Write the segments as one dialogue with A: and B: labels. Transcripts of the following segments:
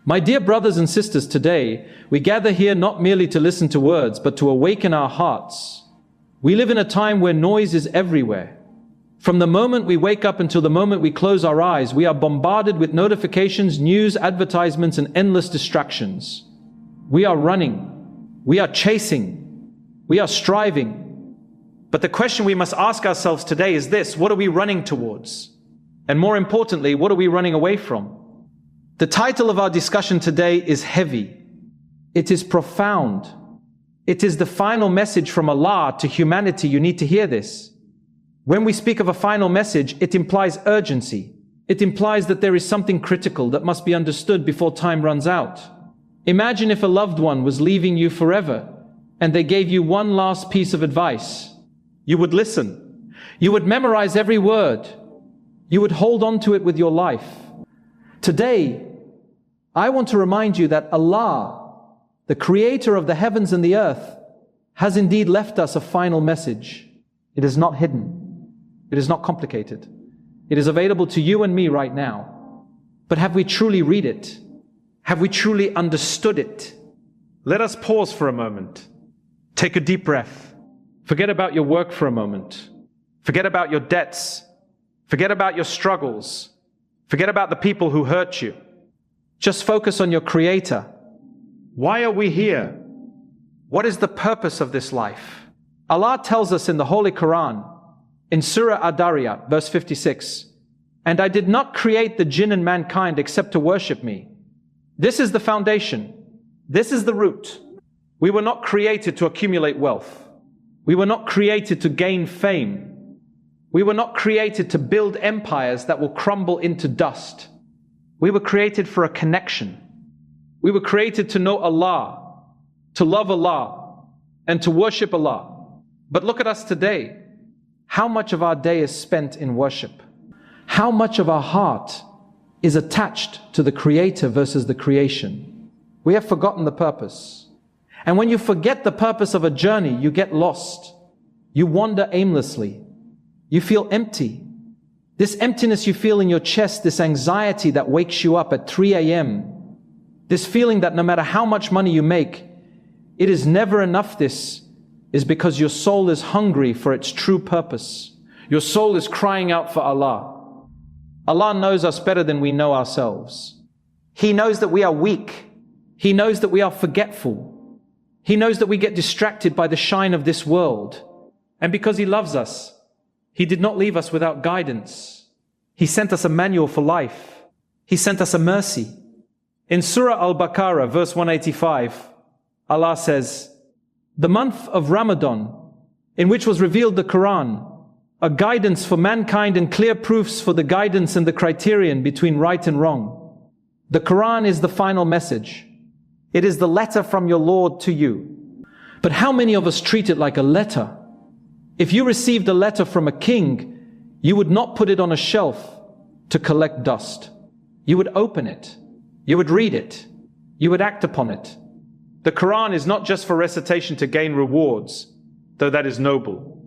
A: My dear brothers and sisters, today, we gather here not merely to listen to words, but to awaken our hearts. We live in a time where noise is everywhere. From the moment we wake up until the moment we close our eyes, we are bombarded with notifications, news, advertisements, and endless distractions. We are running. We are chasing. We are striving. But the question we must ask ourselves today is this: what are we running towards? And more importantly, what are we running away from? The title of our discussion today is heavy. It is profound. It is the final message from Allah to humanity. You need to hear this. When we speak of a final message, it implies urgency. It implies that there is something critical that must be understood before time runs out. Imagine if a loved one was leaving you forever and they gave you one last piece of advice. You would listen. You would memorize every word. You would hold on to it with your life. Today, I want to remind you that Allah, the creator of the heavens and the earth, has indeed left us a final message. It is not hidden. It is not complicated. It is available to you and me right now. But have we truly read it? Have we truly understood it? Let us pause for a moment. Take a deep breath. Forget about your work for a moment. Forget about your debts. Forget about your struggles. Forget about the people who hurt you. Just focus on your Creator. Why are we here? What is the purpose of this life? Allah tells us in the Holy Quran, in Surah Ad-Dariyat, verse 56, "And I did not create the jinn and mankind except to worship me." This is the foundation. This is the root. We were not created to accumulate wealth. We were not created to gain fame. We were not created to build empires that will crumble into dust. We were created for a connection. We were created to know Allah, to love Allah, and to worship Allah. But look at us today. How much of our day is spent in worship? How much of our heart is attached to the Creator versus the creation? We have forgotten the purpose. And when you forget the purpose of a journey, you get lost. You wander aimlessly. You feel empty. This emptiness you feel in your chest, this anxiety that wakes you up at 3 a.m., this feeling that no matter how much money you make, it is never enough, this is because your soul is hungry for its true purpose. Your soul is crying out for Allah. Allah knows us better than we know ourselves. He knows that we are weak. He knows that we are forgetful. He knows that we get distracted by the shine of this world. And because He loves us, He did not leave us without guidance. He sent us a manual for life. He sent us a mercy. In Surah Al-Baqarah, verse 185, Allah says, "The month of Ramadan, in which was revealed the Quran, a guidance for mankind and clear proofs for the guidance and the criterion between right and wrong. The Quran is the final message. It is the letter from your Lord to you." But how many of us treat it like a letter? If you received a letter from a king, you would not put it on a shelf to collect dust. You would open it. You would read it. You would act upon it. The Quran is not just for recitation to gain rewards, though that is noble.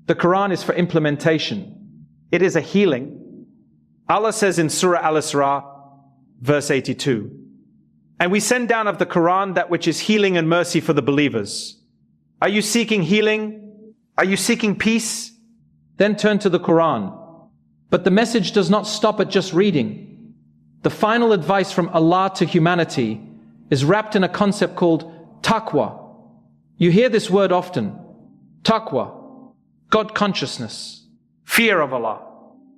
A: The Quran is for implementation. It is a healing. Allah says in Surah Al-Isra, verse 82, "And we send down of the Quran that which is healing and mercy for the believers." Are you seeking healing? Are you seeking peace? Then turn to the Quran. But the message does not stop at just reading. The final advice from Allah to humanity is wrapped in a concept called taqwa. You hear this word often. Taqwa, God consciousness, fear of Allah.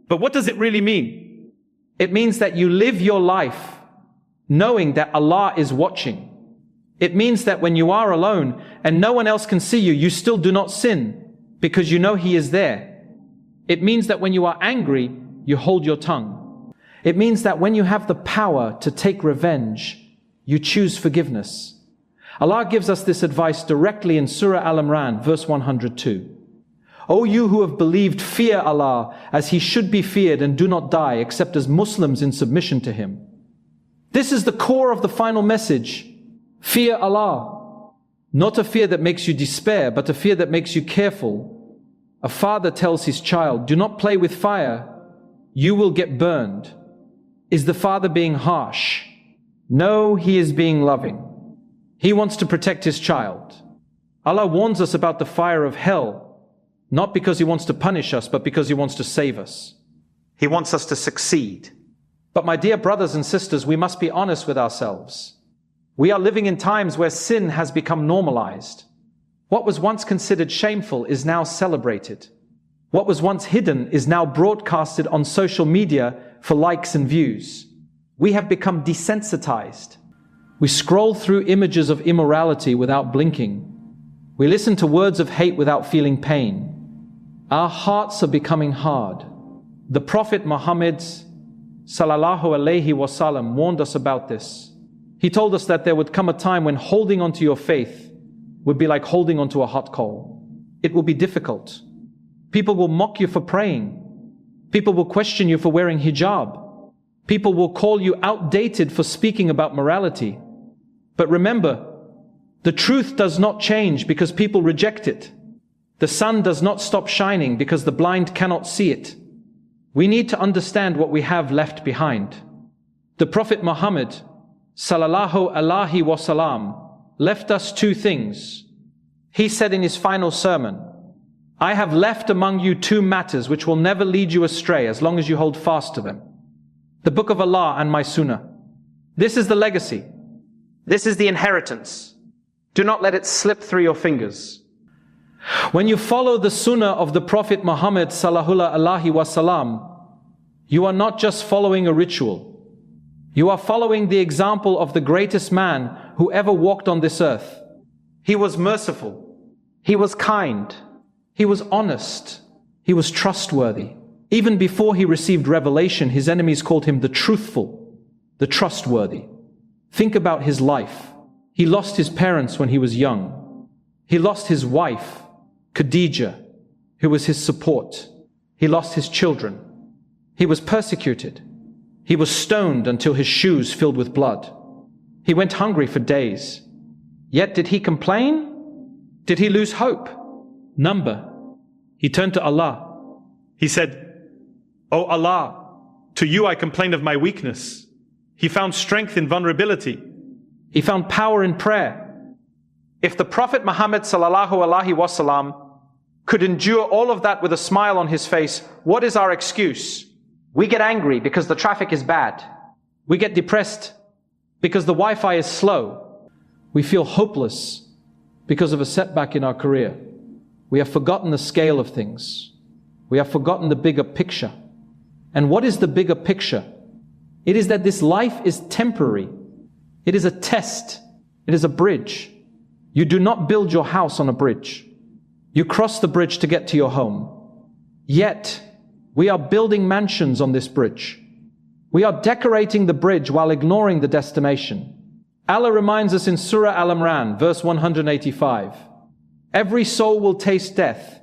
A: But what does it really mean? It means that you live your life knowing that Allah is watching. It means that when you are alone and no one else can see you, you still do not sin because you know He is there. It means that when you are angry, you hold your tongue. It means that when you have the power to take revenge, you choose forgiveness. Allah gives us this advice directly in Surah Al-Imran, verse 102. "O you who have believed, fear Allah as He should be feared and do not die except as Muslims in submission to Him." This is the core of the final message. Fear Allah. Not a fear that makes you despair, but a fear that makes you careful. A father tells his child, "Do not play with fire. You will get burned." Is the father being harsh? No, He is being loving. He wants to protect His child. Allah warns us about the fire of hell, not because He wants to punish us, but because He wants to save us. He wants us to succeed. But my dear brothers and sisters, we must be honest with ourselves. We are living in times where sin has become normalized. What was once considered shameful is now celebrated. What was once hidden is now broadcasted on social media for likes and views. We have become desensitized. We scroll through images of immorality without blinking. We listen to words of hate without feeling pain. Our hearts are becoming hard. The Prophet Muhammad sallallahu alaihi wasallam warned us about this. He told us that there would come a time when holding onto your faith would be like holding onto a hot coal. It will be difficult. People will mock you for praying. People will question you for wearing hijab. People will call you outdated for speaking about morality. But remember, the truth does not change because people reject it. The sun does not stop shining because the blind cannot see it. We need to understand what we have left behind. The Prophet Muhammad sallallahu alaihi wasallam left us two things. He said in his final sermon, I have left among you two matters which will never lead you astray as long as you hold fast to them. The Book of Allah and my Sunnah. This is the legacy. This is the inheritance. Do not let it slip through your fingers. When you follow the Sunnah of the Prophet Muhammad sallallahu alaihi wasallam, you are not just following a ritual. You are following the example of the greatest man who ever walked on this earth. He was merciful. He was kind. He was honest. He was trustworthy. Even before he received revelation, his enemies called him the truthful, the trustworthy. Think about his life. He lost his parents when he was young. He lost his wife, Khadijah, who was his support. He lost his children. He was persecuted. He was stoned until his shoes filled with blood. He went hungry for days. Yet did he complain? Did he lose hope? Number. He turned to Allah. He said, O Allah, to you I complain of my weakness. He found strength in vulnerability. He found power in prayer. If the Prophet Muhammad sallallahu alaihi wasallam could endure all of that with a smile on his face, what is our excuse? We get angry because the traffic is bad. We get depressed because the Wi-Fi is slow. We feel hopeless because of a setback in our career. We have forgotten the scale of things. We have forgotten the bigger picture. And what is the bigger picture? It is that this life is temporary. It is a test. It is a bridge. You do not build your house on a bridge. You cross the bridge to get to your home. Yet, we are building mansions on this bridge. We are decorating the bridge while ignoring the destination. Allah reminds us in Surah Al-Imran, verse 185, every soul will taste death,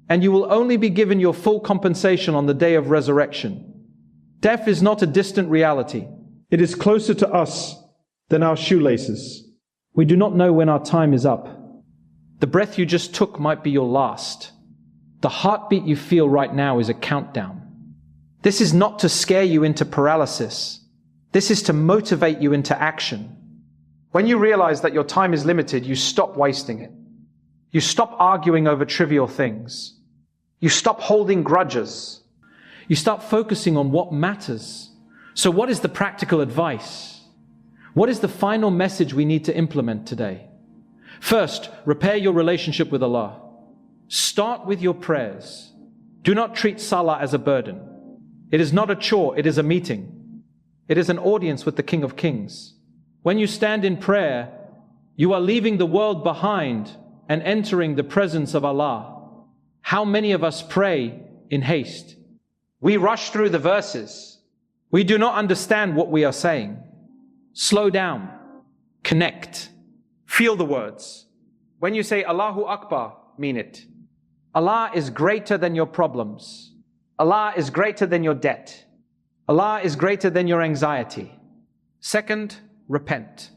A: and you will only be given your full compensation on the day of resurrection. Death is not a distant reality. It is closer to us than our shoelaces. We do not know when our time is up. The breath you just took might be your last. The heartbeat you feel right now is a countdown. This is not to scare you into paralysis. This is to motivate you into action. When you realize that your time is limited, you stop wasting it. You stop arguing over trivial things. You stop holding grudges. You start focusing on what matters. So what is the practical advice? What is the final message we need to implement today? First, repair your relationship with Allah. Start with your prayers. Do not treat Salah as a burden. It is not a chore, it is a meeting. It is an audience with the King of Kings. When you stand in prayer, you are leaving the world behind and entering the presence of Allah. How many of us pray in haste? We rush through the verses. We do not understand what we are saying. Slow down. Connect. Feel the words. When you say Allahu Akbar, mean it. Allah is greater than your problems. Allah is greater than your debt. Allah is greater than your anxiety. Second, repent.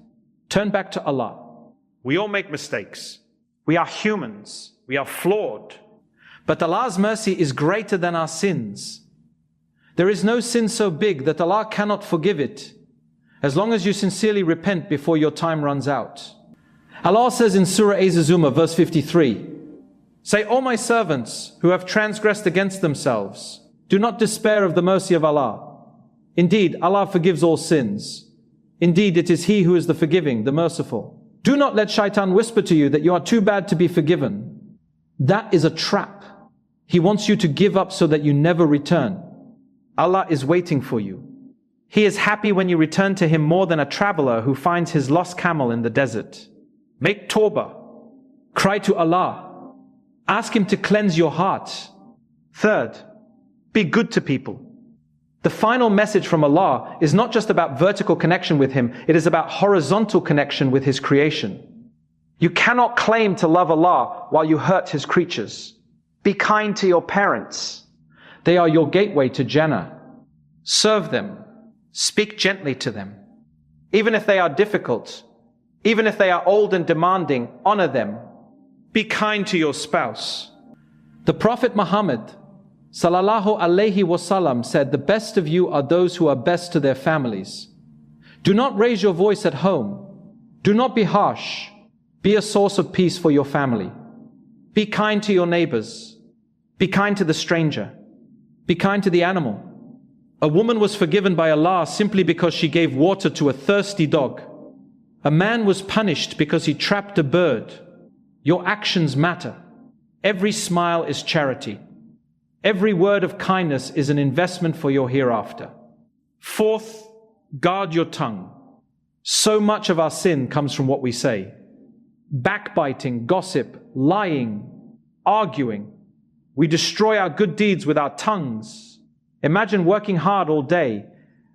A: Turn back to Allah. We all make mistakes. We are humans. We are flawed. But Allah's mercy is greater than our sins. There is no sin so big that Allah cannot forgive it. as long as you sincerely repent before your time runs out. Allah says in Surah Az-Zumar, verse 53, "Say, O my servants who have transgressed against themselves, do not despair of the mercy of Allah. Indeed, Allah forgives all sins. Indeed, it is He who is the forgiving, the merciful. Do not let shaitan whisper to you that you are too bad to be forgiven. That is a trap. He wants you to give up so that you never return. Allah is waiting for you. He is happy when you return to Him more than a traveler who finds his lost camel in the desert. Make Tawbah. Cry to Allah. Ask Him to cleanse your heart. Third, be good to people. The final message from Allah is not just about vertical connection with Him, it is about horizontal connection with His creation. You cannot claim to love Allah while you hurt His creatures. Be kind to your parents. They are your gateway to Jannah. Serve them. Speak gently to them. Even if they are difficult, even if they are old and demanding, honor them. Be kind to your spouse. The Prophet Muhammad Sallallahu Alaihi Wasallam said, "The best of you are those who are best to their families." Do not raise your voice at home. Do not be harsh. Be a source of peace for your family. Be kind to your neighbors. Be kind to the stranger. Be kind to the animal. A woman was forgiven by Allah simply because she gave water to a thirsty dog. A man was punished because he trapped a bird. Your actions matter. Every smile is charity. Every word of kindness is an investment for your hereafter. Fourth, guard your tongue. So much of our sin comes from what we say. Backbiting, gossip, lying, arguing. We destroy our good deeds with our tongues. Imagine working hard all day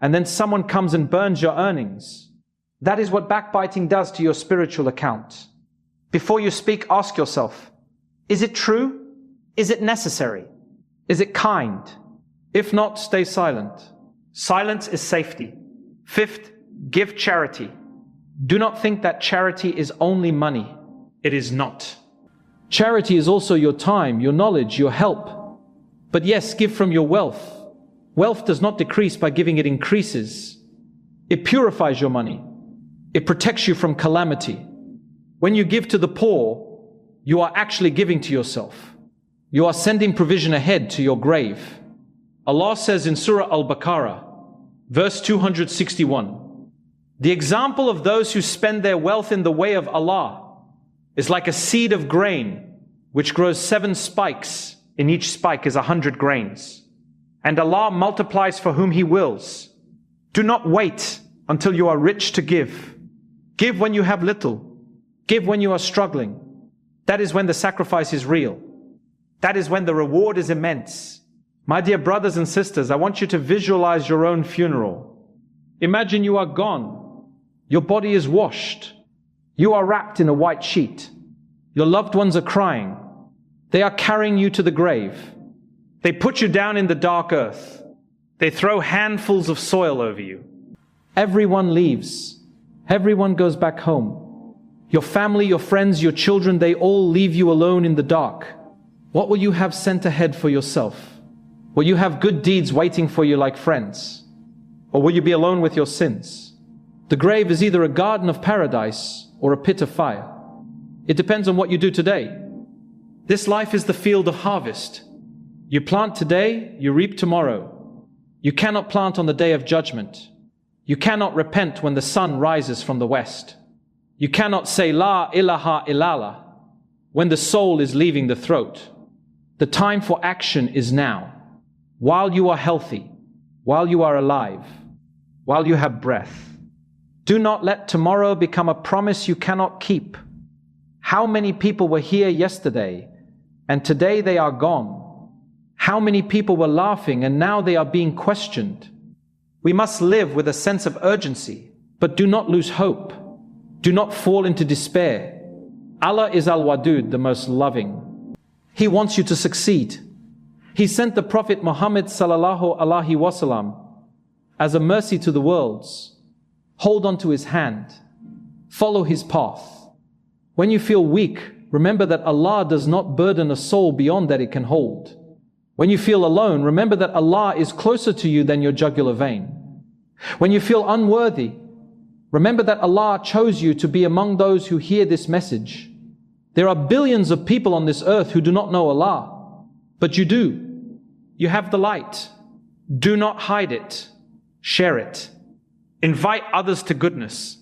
A: and then someone comes and burns your earnings. That is what backbiting does to your spiritual account. Before you speak, ask yourself, is it true? Is it necessary? Is it kind? If not, stay silent. Silence is safety. Fifth, give charity. Do not think that charity is only money. It is not. Charity is also your time, your knowledge, your help. But yes, give from your wealth. Wealth does not decrease by giving, it increases. It purifies your money. It protects you from calamity. When you give to the poor, you are actually giving to yourself. You are sending provision ahead to your grave. Allah says in Surah Al-Baqarah, verse 261, "The example of those who spend their wealth in the way of Allah is like a seed of grain which grows 7 spikes. In each spike is 100 grains. And Allah multiplies for whom He wills. Do not wait until you are rich to give. Give when you have little. Give when you are struggling. That is when the sacrifice is real. That is when the reward is immense." My dear brothers and sisters, I want you to visualize your own funeral. Imagine you are gone. Your body is washed. You are wrapped in a white sheet. Your loved ones are crying. They are carrying you to the grave. They put you down in the dark earth. They throw handfuls of soil over you. Everyone leaves. Everyone goes back home. Your family, your friends, your children, they all leave you alone in the dark. What will you have sent ahead for yourself? Will you have good deeds waiting for you like friends? Or will you be alone with your sins? The grave is either a garden of paradise or a pit of fire. It depends on what you do today. This life is the field of harvest. You plant today, you reap tomorrow. You cannot plant on the day of judgment. You cannot repent when the sun rises from the west. You cannot say La ilaha illallah when the soul is leaving the throat. The time for action is now. While you are healthy, while you are alive, while you have breath. Do not let tomorrow become a promise you cannot keep. How many people were here yesterday and today they are gone? How many people were laughing and now they are being questioned? We must live with a sense of urgency, but do not lose hope. Do not fall into despair. Allah is Al-Wadud, the most loving. He wants you to succeed. He sent the Prophet Muhammad Sallallahu Alaihi Wasallam as a mercy to the worlds. Hold on to his hand. Follow his path. When you feel weak, remember that Allah does not burden a soul beyond that it can hold. When you feel alone, remember that Allah is closer to you than your jugular vein. When you feel unworthy, Remember that Allah chose you to be among those who hear this message. There are billions of people on this earth who do not know Allah, but you do. You have the light. Do not hide it. Share it. Invite others to goodness.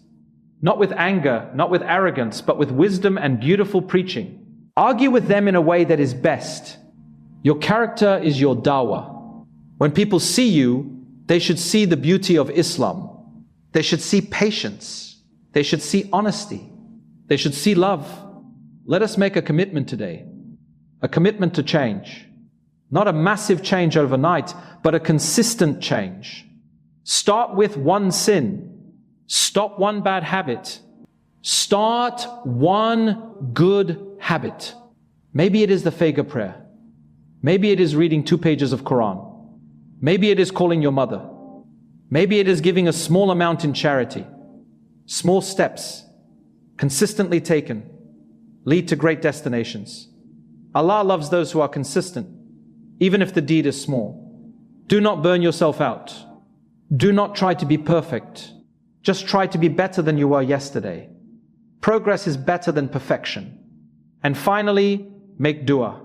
A: Not with anger, not with arrogance, but with wisdom and beautiful preaching. Argue with them in a way that is best. Your character is your dawah. When people see you, they should see the beauty of Islam. They should see patience. They should see honesty. They should see love. Let us make a commitment today. A commitment to change. Not a massive change overnight, but a consistent change. Start with one sin. Stop one bad habit. Start one good habit. Maybe it is the Fajr prayer. Maybe it is reading 2 pages of Quran. Maybe it is calling your mother. Maybe it is giving a small amount in charity. Small steps, consistently taken, lead to great destinations. Allah loves those who are consistent, even if the deed is small. Do not burn yourself out. Do not try to be perfect. Just try to be better than you were yesterday. Progress is better than perfection. And finally, make dua.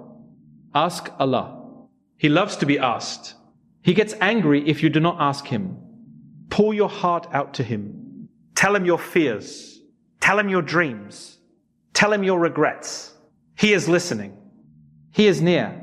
A: Ask Allah. He loves to be asked. He gets angry if you do not ask Him. Pour your heart out to Him. Tell Him your fears. Tell Him your dreams. Tell Him your regrets. He is listening. He is near.